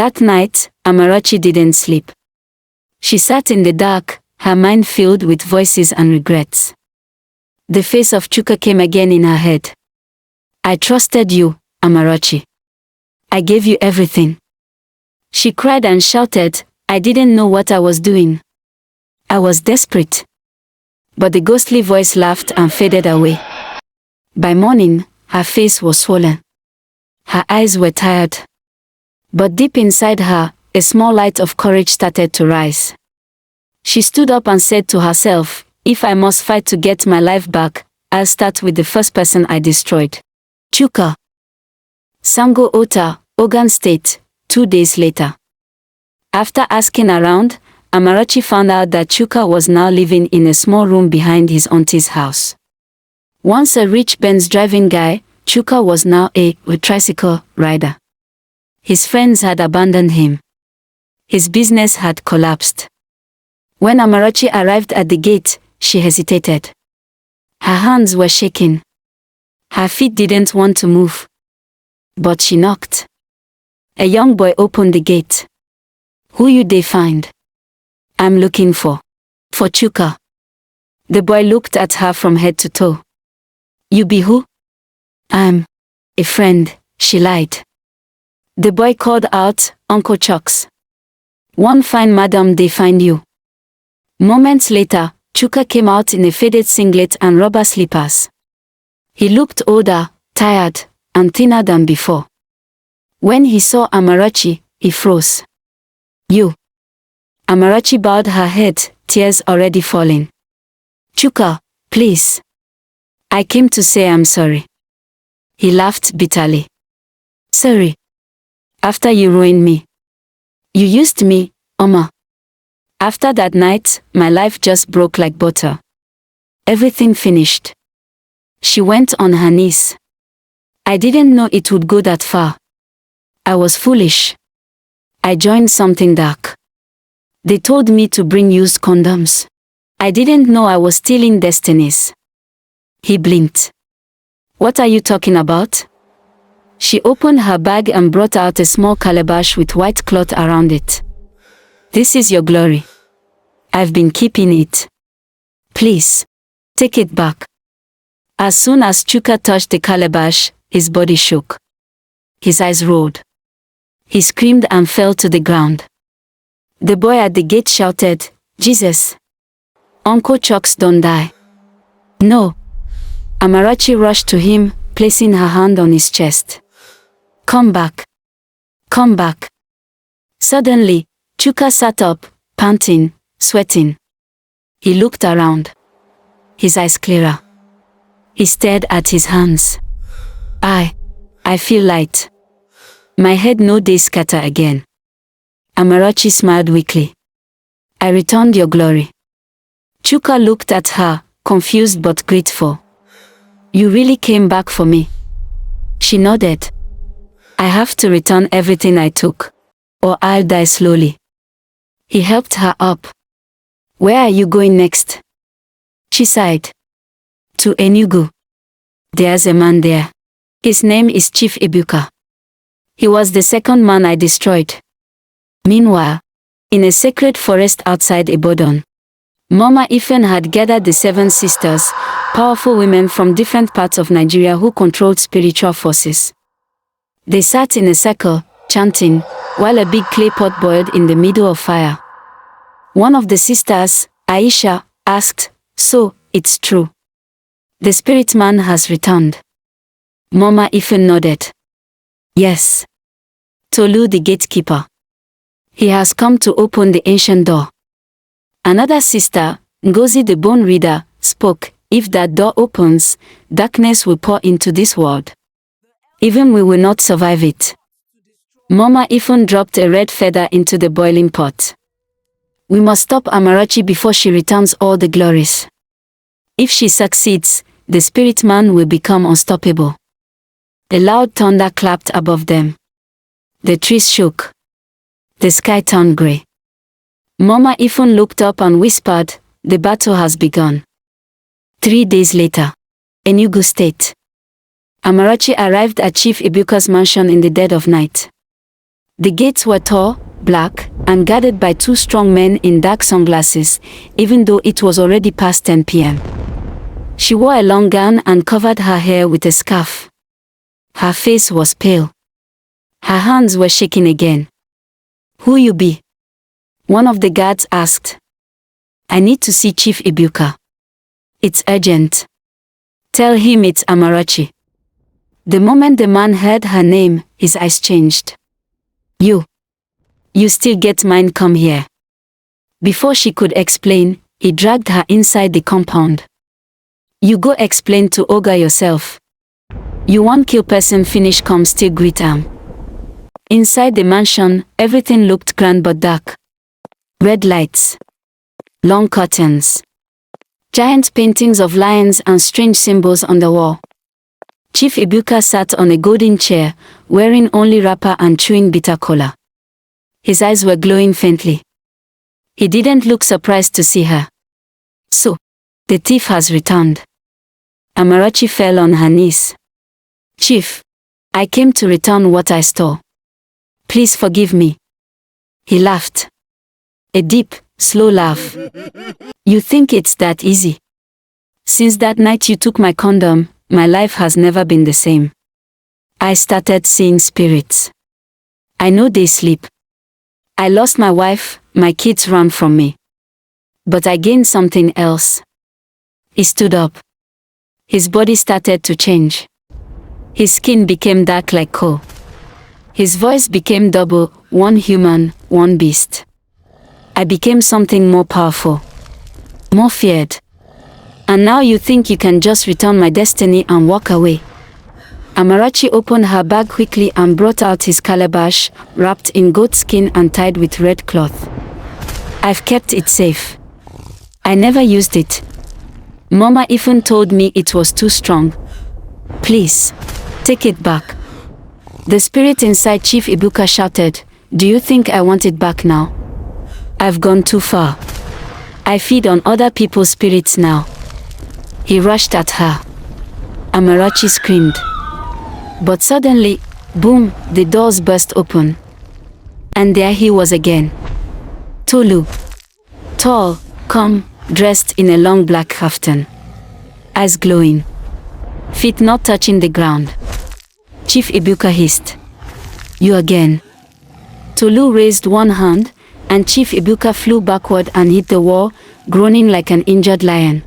That night, Amarachi didn't sleep. She sat in the dark, her mind filled with voices and regrets. The face of Chuka came again in her head. I trusted you, Amarachi. I gave you everything. She cried and shouted, I didn't know what I was doing. I was desperate. But the ghostly voice laughed and faded away. By morning, her face was swollen. Her eyes were tired. But deep inside her, a small light of courage started to rise. She stood up and said to herself, if I must fight to get my life back, I'll start with the first person I destroyed. Chuka. Sango Ota, Ogun State, 2 days later. After asking around, Amarachi found out that Chuka was now living in a small room behind his auntie's house. Once a rich Benz driving guy, Chuka was now a tricycle rider. His friends had abandoned him. His business had collapsed. When Amarachi arrived at the gate, she hesitated. Her hands were shaking. Her feet didn't want to move. But she knocked. A young boy opened the gate. Who you they find? I'm looking for Chuka. The boy looked at her from head to toe. You be who? I'm a friend, she lied. The boy called out, Uncle Chucks. One fine madam they find you. Moments later, Chuka came out in a faded singlet and rubber slippers. He looked older, tired, and thinner than before. When he saw Amarachi, he froze. You. Amarachi bowed her head, tears already falling. Chuka, please. I came to say I'm sorry. He laughed bitterly. Sorry. After you ruined me. You used me, Oma. After that night, my life just broke like butter. Everything finished. She went on her knees. I didn't know it would go that far. I was foolish. I joined something dark. They told me to bring used condoms. I didn't know I was stealing destinies. He blinked. What are you talking about? She opened her bag and brought out a small calabash with white cloth around it. This is your glory. I've been keeping it. Please, take it back. As soon as Chuka touched the calabash, his body shook. His eyes rolled. He screamed and fell to the ground. The boy at the gate shouted, Jesus! Uncle Chucks don't die. No. Amarachi rushed to him, placing her hand on his chest. Come back. Come back. Suddenly, Chuka sat up, panting, sweating. He looked around. His eyes clearer. He stared at his hands. I feel light. My head no day scatter again. Amarachi smiled weakly. I returned your glory. Chuka looked at her, confused but grateful. You really came back for me. She nodded. I have to return everything I took, or I'll die slowly. He helped her up. Where are you going next? She sighed. To Enugu. There's a man there. His name is Chief Ibuka. He was the second man I destroyed. Meanwhile, in a sacred forest outside Ibadan, Mama Ifen had gathered the 7 sisters, powerful women from different parts of Nigeria who controlled spiritual forces. They sat in a circle, chanting, while a big clay pot boiled in the middle of fire. One of the sisters, Aisha, asked, So, it's true. The spirit man has returned. Mama Ifen nodded. Yes. Tolu the gatekeeper. He has come to open the ancient door. Another sister, Ngozi the bone reader, spoke, If that door opens, darkness will pour into this world. Even we will not survive it. Mama Ifen dropped a red feather into the boiling pot. We must stop Amarachi before she returns all the glories. If she succeeds, the spirit man will become unstoppable. A loud thunder clapped above them. The trees shook. The sky turned grey. Mama Ifen looked up and whispered, The battle has begun. 3 days later. Enugu State. Amarachi arrived at Chief Ibuka's mansion in the dead of night. The gates were tall, black, and guarded by two strong men in dark sunglasses, even though it was already past 10 p.m. She wore a long gown and covered her hair with a scarf. Her face was pale. Her hands were shaking again. "Who you be?" one of the guards asked. "I need to see Chief Ibuka. It's urgent. Tell him it's Amarachi." The moment the man heard her name, his eyes changed. You still get mine, come here." Before she could explain, he dragged her inside the compound. "You go explain to Oga yourself. You won't kill person finish come still greet am." Inside the mansion, everything looked grand but dark. Red lights. Long curtains. Giant paintings of lions and strange symbols on the wall. Chief Ibuka sat on a golden chair, wearing only wrapper and chewing bitter cola. His eyes were glowing faintly. He didn't look surprised to see her. "So, the thief has returned." Amarachi fell on her knees. "Chief, I came to return what I stole. Please forgive me." He laughed. A deep, slow laugh. "You think it's that easy? Since that night you took my condom, my life has never been the same. I started seeing spirits. I know they sleep. I lost my wife, my kids ran from me. But I gained something else." He stood up. His body started to change. His skin became dark like coal. His voice became double, one human, one beast. "I became something more powerful. More feared. And now you think you can just return my destiny and walk away?" Amarachi opened her bag quickly and brought out his calabash, wrapped in goat skin and tied with red cloth. "I've kept it safe. I never used it. Mama even told me it was too strong. Please, take it back." The spirit inside Chief Ibuka shouted, "Do you think I want it back now? I've gone too far. I feed on other people's spirits now." He rushed at her. Amarachi screamed. But suddenly, boom, the doors burst open. And there he was again. Tolu. Tall, calm, dressed in a long black kaftan. Eyes glowing. Feet not touching the ground. Chief Ibuka hissed. "You again." Tolu raised one hand, and Chief Ibuka flew backward and hit the wall, groaning like an injured lion.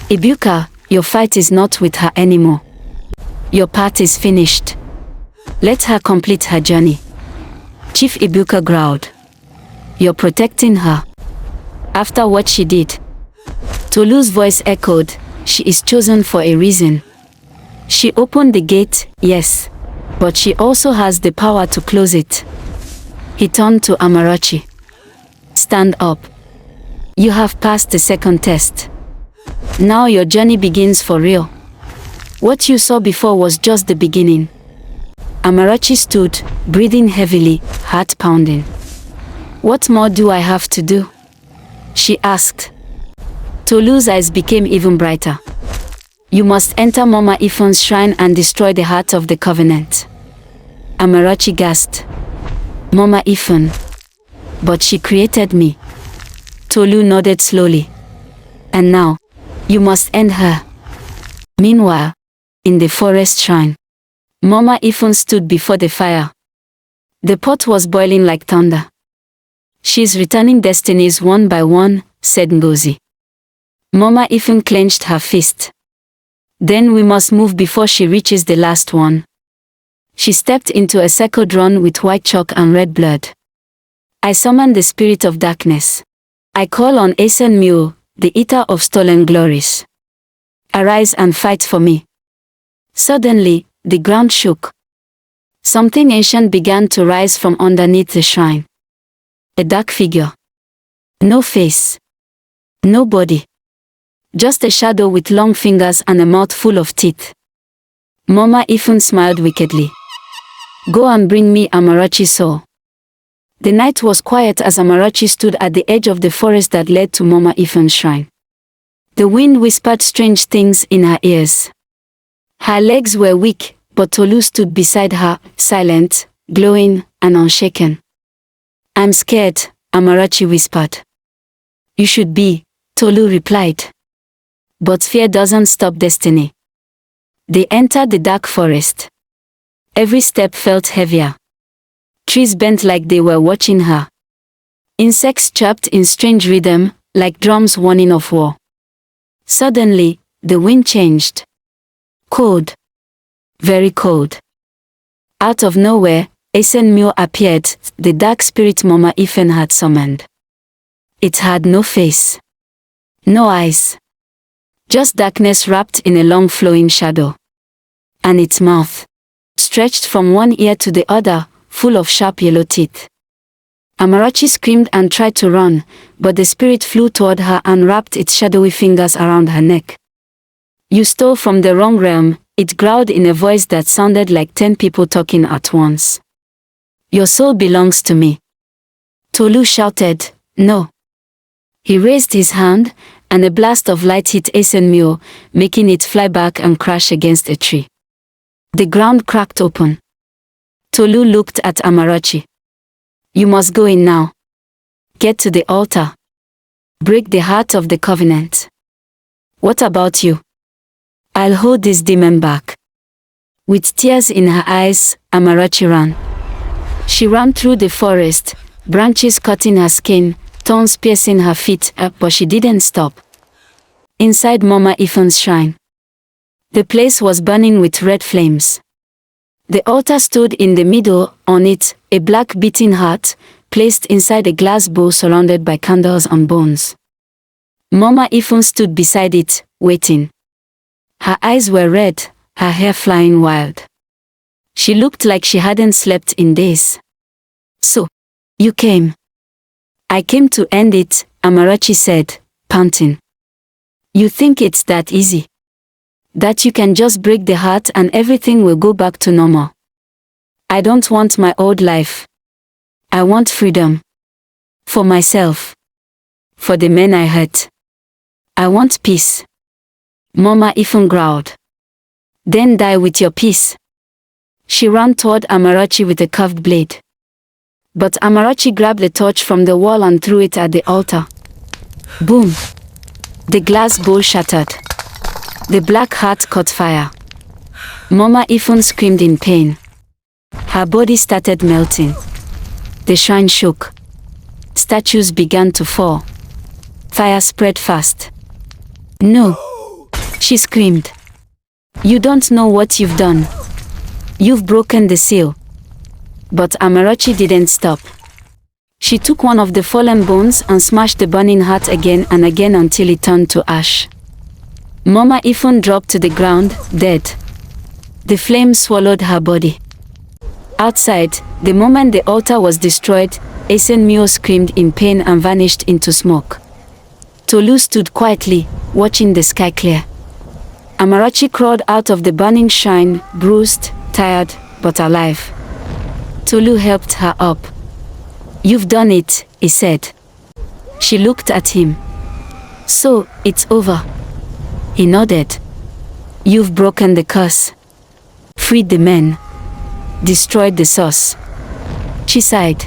"Ibuka, your fight is not with her anymore. Your part is finished. Let her complete her journey." Chief Ibuka growled. "You're protecting her. After what she did." Tolu's voice echoed, "She is chosen for a reason. She opened the gate, yes. But she also has the power to close it." He turned to Amarachi. "Stand up. You have passed the second test. Now your journey begins for real. What you saw before was just the beginning." Amarachi stood, breathing heavily, heart pounding. "What more do I have to do?" she asked. Tolu's eyes became even brighter. "You must enter Mama Ifon's shrine and destroy the heart of the covenant." Amarachi gasped. "Mama Ifon. But she created me." Tolu nodded slowly. "And now, you must end her." Meanwhile, in the forest shrine, Mama Ifon stood before the fire. The pot was boiling like thunder. "She's returning destinies one by one," said Ngozi. Mama Ifon clenched her fist. "Then we must move before she reaches the last one." She stepped into a circle drawn with white chalk and red blood. "I summon the spirit of darkness. I call on Asen Mule, the eater of stolen glories. Arise and fight for me." Suddenly, the ground shook. Something ancient began to rise from underneath the shrine. A dark figure. No face. No body. Just a shadow with long fingers and a mouth full of teeth. Mama Ifun smiled wickedly. "Go and bring me Amarachi's soul." The night was quiet as Amarachi stood at the edge of the forest that led to Mama Ifun's shrine. The wind whispered strange things in her ears. Her legs were weak, but Tolu stood beside her, silent, glowing, and unshaken. I'm scared, Amarachi whispered. You should be, Tolu replied. But fear doesn't stop destiny. They entered the dark forest. Every step felt heavier. Trees bent like they were watching her. Insects chirped in strange rhythm, like drums warning of war. Suddenly, the wind changed. Cold. Very cold. Out of nowhere, Esenmio appeared, the dark spirit Mama Ifen had summoned. It had no face. No eyes. Just darkness wrapped in a long flowing shadow. And its mouth, stretched from one ear to the other, full of sharp yellow teeth. Amarachi screamed and tried to run, but the spirit flew toward her and wrapped its shadowy fingers around her neck. You stole from the wrong realm, it growled in a voice that sounded like 10 people talking at once. Your soul belongs to me. Tolu shouted, no. He raised his hand, and a blast of light hit Esenmio, making it fly back and crash against a tree. The ground cracked open. Tolu looked at Amarachi. You must go in now. Get to the altar. Break the heart of the covenant. What about you? I'll hold this demon back. With tears in her eyes, Amarachi ran. She ran through the forest, branches cutting her skin, thorns piercing her feet, but she didn't stop. Inside Mama Ifen's shrine. The place was burning with red flames. The altar stood in the middle, on it, a black beating heart, placed inside a glass bowl surrounded by candles and bones. Mama Ifen stood beside it, waiting. Her eyes were red, her hair flying wild. She looked like she hadn't slept in days. So, you came. I came to end it, Amarachi said, panting. You think it's that easy? That you can just break the heart and everything will go back to normal? I don't want my old life. I want freedom. For myself. For the men I hurt. I want peace. Mama Ifen growled. Then die with your peace. She ran toward Amarachi with a curved blade. But Amarachi grabbed a torch from the wall and threw it at the altar. Boom! The glass bowl shattered. The black heart caught fire. Mama Ifen screamed in pain. Her body started melting. The shrine shook. Statues began to fall. Fire spread fast. No! She screamed. You don't know what you've done. You've broken the seal. But Amarachi didn't stop. She took one of the fallen bones and smashed the burning heart again and again until it turned to ash. Mama Ifen dropped to the ground, dead. The flame swallowed her body. Outside, the moment the altar was destroyed, Esenmio screamed in pain and vanished into smoke. Tolu stood quietly, watching the sky clear. Amarachi crawled out of the burning shrine, bruised, tired, but alive. Tolu helped her up. You've done it, he said. She looked at him. So, it's over. He nodded. You've broken the curse. Freed the men. Destroyed the source. She sighed.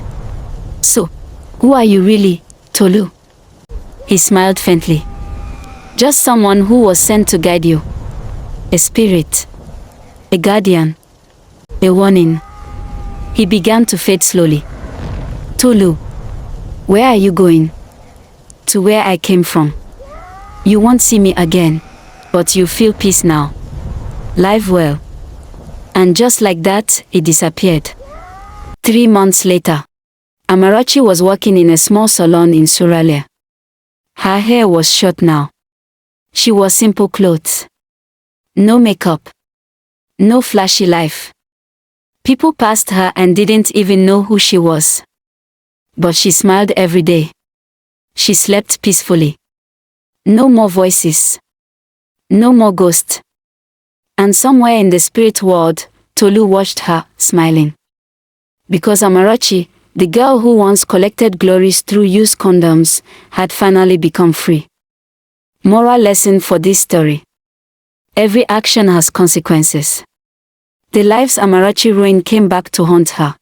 So, who are you really, Tolu? He smiled faintly. Just someone who was sent to guide you. A spirit. A guardian. A warning. He began to fade slowly. Tolu, where are you going? To where I came from. You won't see me again, but you feel peace now. Live well. And just like that, he disappeared. 3 months later, Amarachi was working in a small salon in Suralia. Her hair was short now. She wore simple clothes. No makeup. No flashy life. People passed her and didn't even know who she was. But she smiled every day. She slept peacefully. No more voices. No more ghosts. And somewhere in the spirit world, Tolu watched her, smiling. Because Amarachi, the girl who once collected glories through used condoms, had finally become free. Moral lesson for this story. Every action has consequences. The lives Amarachi ruined came back to haunt her.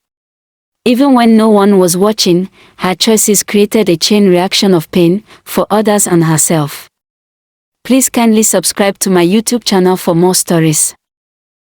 Even when no one was watching, her choices created a chain reaction of pain for others and herself. Please kindly subscribe to my YouTube channel for more stories.